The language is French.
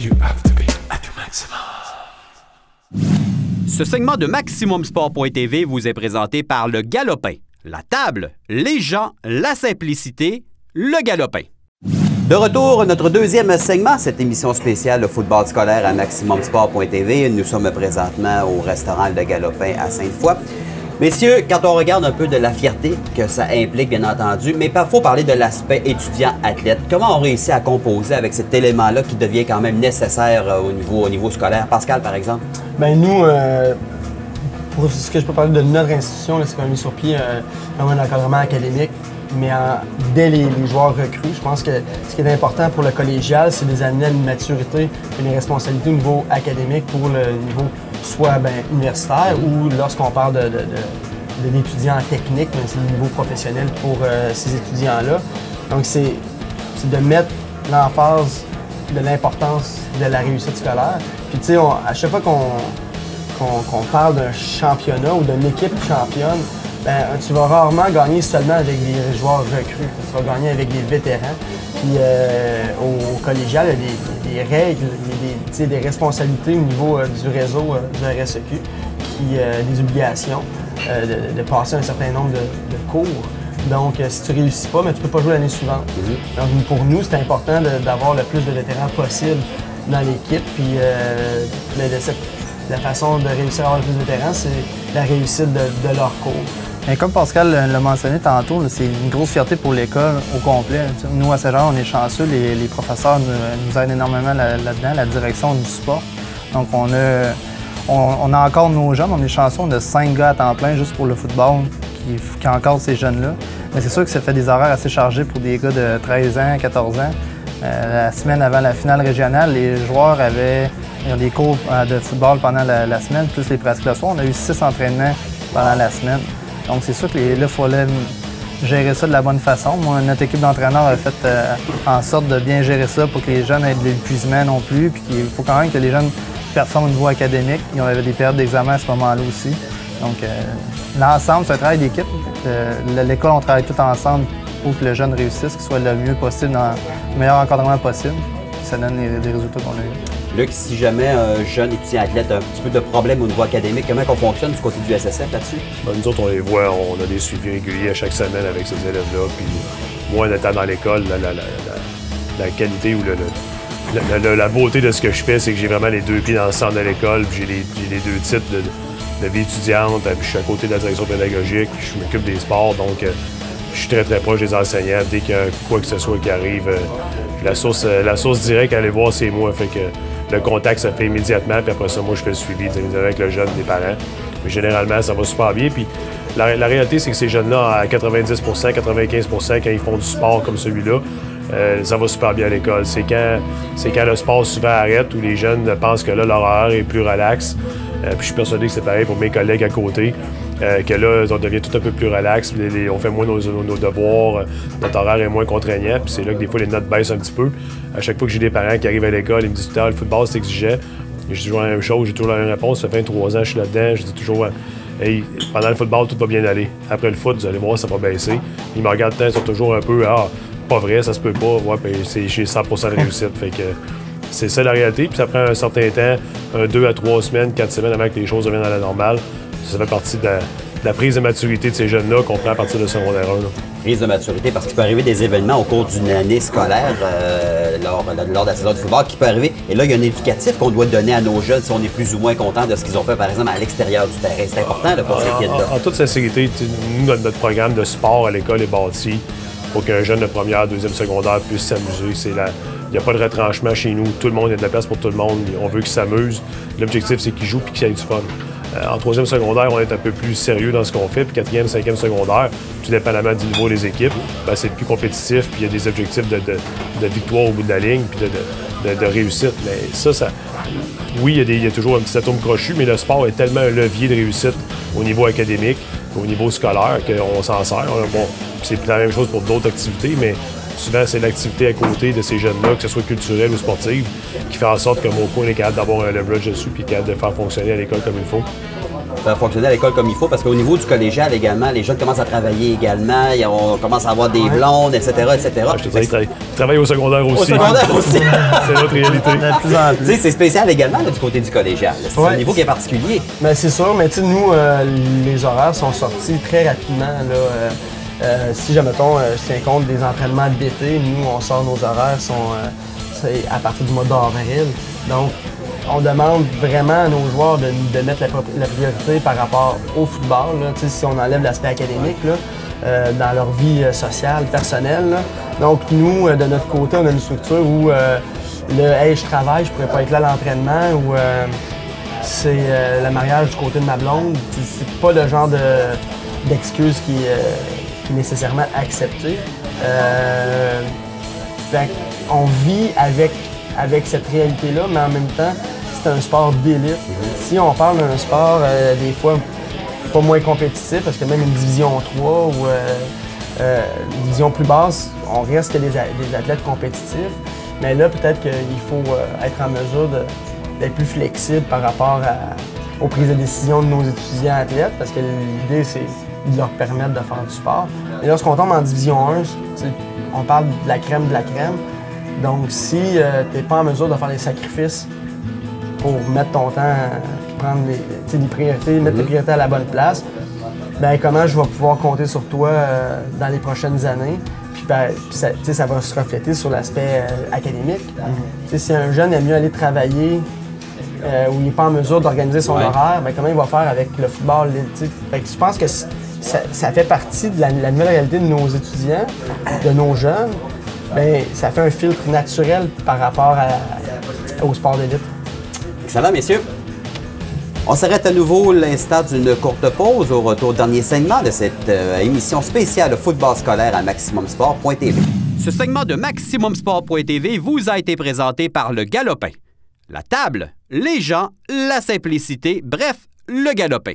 You have to be at your maximum. Ce segment de MaximumSport.tv vous est présenté par le Galopin. La table, les gens, la simplicité, le Galopin. De retour, notre deuxième segment, cette émission spéciale de football scolaire à MaximumSport.tv. Nous sommes présentement au restaurant Le Galopin à Sainte-Foy. Messieurs, quand on regarde un peu de la fierté que ça implique, bien entendu, mais il faut parler de l'aspect étudiant-athlète. Comment on réussit à composer avec cet élément-là qui devient quand même nécessaire au niveau scolaire? Pascal, par exemple? Bien, nous, pour ce que je peux parler de notre institution, c'est qu'on a mis sur pied vraiment un encadrement académique, mais dès les joueurs recrues. Je pense que ce qui est important pour le collégial, c'est des amener à une maturité et des responsabilités au niveau académique pour le niveau soit universitaire ou lorsqu'on parle d'étudiants techniques, mais c'est le niveau professionnel pour ces étudiants-là. Donc, c'est de mettre l'emphase de l'importance de la réussite scolaire. Puis, tu sais, à chaque fois qu'on parle d'un championnat ou d'une équipe championne, ben, tu vas rarement gagner seulement avec des joueurs recrues. Tu vas gagner avec des vétérans. Puis au collégial, il y a des règles, il y a des responsabilités au niveau du réseau du RSEQ, des obligations de passer un certain nombre de cours. Donc, si tu ne réussis pas, ben, tu ne peux pas jouer l'année suivante. Donc, pour nous, c'est important d'avoir le plus de vétérans possible dans l'équipe. Puis, la façon de réussir à avoir le plus de vétérans, c'est la réussite de leur cours. Et comme Pascal l'a mentionné tantôt, c'est une grosse fierté pour l'école au complet. Nous, à Saint-Jean, on est chanceux. Les professeurs nous aident énormément là-dedans. La direction nous supporte. Donc, on a encore nos jeunes. On est chanceux. On a 5 gars à temps plein juste pour le football qui encadrent ces jeunes-là. Mais c'est sûr que ça fait des horaires assez chargés pour des gars de 13 ans, 14 ans. La semaine avant la finale régionale, les joueurs avaient des cours de football pendant la semaine, plus les pratiques le soir. On a eu 6 entraînements pendant la semaine. Donc, c'est sûr que là, il fallait gérer ça de la bonne façon. Moi, notre équipe d'entraîneurs a fait en sorte de bien gérer ça pour que les jeunes aient de l'épuisement non plus. Puis il faut quand même que les jeunes performent au niveau académique. Ils avaient des périodes d'examen à ce moment-là aussi. Donc, l'ensemble, c'est un travail d'équipe. L'école, on travaille tout ensemble pour que le jeune réussisse, qu'il soit le mieux possible, dans le meilleur encadrement possible. Puis ça donne des résultats qu'on a eu. Luc, si jamais un jeune étudiant athlète a un petit peu de problème au niveau académique, comment on fonctionne du côté du SSF là-dessus? Ben, nous autres, on les voit, on a des suivis réguliers à chaque semaine avec ces élèves-là. Puis moi, en étant dans l'école, la qualité ou la beauté de ce que je fais, c'est que j'ai vraiment les 2 pieds dans le centre de l'école. J'ai les 2 titres de vie étudiante. Puis je suis à côté de la direction pédagogique. Je m'occupe des sports. Donc, je suis très, très proche des enseignants. Dès qu'il y a quoi que ce soit qui arrive, la source directe à aller voir, c'est moi. Fait que le contact se fait immédiatement, puis après ça, moi, je fais le suivi avec le jeune, les parents. Mais généralement, ça va super bien. Puis la réalité, c'est que ces jeunes-là, à 90 95 quand ils font du sport comme celui-là, ça va super bien à l'école. C'est quand le sport souvent arrête, où les jeunes pensent que là, leur horaire est plus relax. Puis je suis persuadé que c'est pareil pour mes collègues à côté. Que là, on devient tout un peu plus relax, on fait moins nos devoirs, notre horaire est moins contraignant, puis c'est là que des fois les notes baissent un petit peu. À chaque fois que j'ai des parents qui arrivent à l'école, ils me disent le football c'est exigeant. Je dis toujours la même chose, j'ai toujours la même réponse, ça fait 23 ans que je suis là-dedans, je dis toujours hey, pendant le football, tout va bien aller. Après le foot, vous allez voir, ça va baisser. Ils me regardent ils sont toujours un peu pas vrai, ça se peut pas, ouais, puis j'ai 100% de réussite. Fait que c'est ça la réalité, puis ça prend un certain temps, 2 à 3 semaines, 4 semaines avant que les choses reviennent à la normale. Ça fait partie de la prise de maturité de ces jeunes-là qu'on prend à partir de secondaire 1. Prise de maturité, parce qu'il peut arriver des événements au cours d'une année scolaire, lors de la saison de football, qui peut arriver. Et là, il y a un éducatif qu'on doit donner à nos jeunes si on est plus ou moins content de ce qu'ils ont fait, par exemple, à l'extérieur du terrain. C'est important de ne pas s'inquiéter de ça. En toute sincérité, nous, notre programme de sport à l'école est bâti pour qu'un jeune de première, deuxième secondaire puisse s'amuser. Il n'y a pas de retranchement chez nous. Tout le monde, il y a de la place pour tout le monde. On veut qu'ils s'amusent. L'objectif, c'est qu'ils jouent et qu'ils aient du fun. En troisième secondaire, on est un peu plus sérieux dans ce qu'on fait. Puis quatrième, cinquième secondaire, tout dépendamment du niveau des équipes, ben, c'est plus compétitif. Puis il y a des objectifs de victoire au bout de la ligne, puis de réussite. Mais ça, oui, il y a toujours un petit atome crochu, mais le sport est tellement un levier de réussite au niveau académique, au niveau scolaire, qu'on s'en sert. Bon, c'est la même chose pour d'autres activités, mais souvent, c'est l'activité à côté de ces jeunes-là, que ce soit culturelle ou sportive, qui fait en sorte que mon coin est capable d'avoir un leverage dessus puis capable de faire fonctionner à l'école comme il faut. faire fonctionner à l'école comme il faut, parce qu'au niveau du collégial également, les jeunes commencent à travailler également, on commence à avoir des blondes, etc., etc. Je te dirais qu'ils travaillent au secondaire aussi. Au secondaire aussi. C'est notre réalité. De plus en Tu sais, plus. c'est spécial également là, du côté du collégial. C'est un niveau qui est particulier. Ben, c'est sûr, mais tu sais, nous, les horaires sont sortis très rapidement. Si, mettons, je tiens compte des entraînements d'été, nous, on sort nos horaires c'est à partir du mois d'avril. Donc, on demande vraiment à nos joueurs de mettre la priorité par rapport au football. Là. Si on enlève l'aspect académique là, dans leur vie sociale, personnelle. Là. Donc, nous, de notre côté, on a une structure où hey, je travaille, je pourrais pas être là à l'entraînement, ou c'est le mariage du côté de ma blonde. C'est pas le genre d'excuse qui est nécessairement accepté. On vit avec cette réalité-là, mais en même temps, c'est un sport d'élite. Si on parle d'un sport, des fois, pas moins compétitif, parce que même une division 3 ou une division plus basse, on reste que des athlètes compétitifs. Mais là, peut-être qu'il faut être en mesure d'être plus flexible par rapport aux prises de décision de nos étudiants athlètes, parce que l'idée, c'est de leur permettre de faire du sport. Et lorsqu'on tombe en division 1, on parle de la crème de la crème. Donc, si tu n'es pas en mesure de faire des sacrifices pour mettre ton temps, puis prendre les priorités, mettre les priorités à la bonne place, ben comment je vais pouvoir compter sur toi dans les prochaines années? Puis ça va se refléter sur l'aspect académique. Si un jeune aime mieux aller travailler où il n'est pas en mesure d'organiser son horaire, ben comment il va faire avec le football? Fait que je pense que ça fait partie de la nouvelle réalité de nos étudiants, de nos jeunes. Bien, ça fait un filtre naturel par rapport au sport d'élite. Excellent, messieurs. On s'arrête à nouveau l'instant d'une courte pause au retour dernier segment de cette émission spéciale football scolaire à MaximumSport.tv. Ce segment de MaximumSport.tv vous a été présenté par le Galopin. La table, les gens, la simplicité, bref, le Galopin.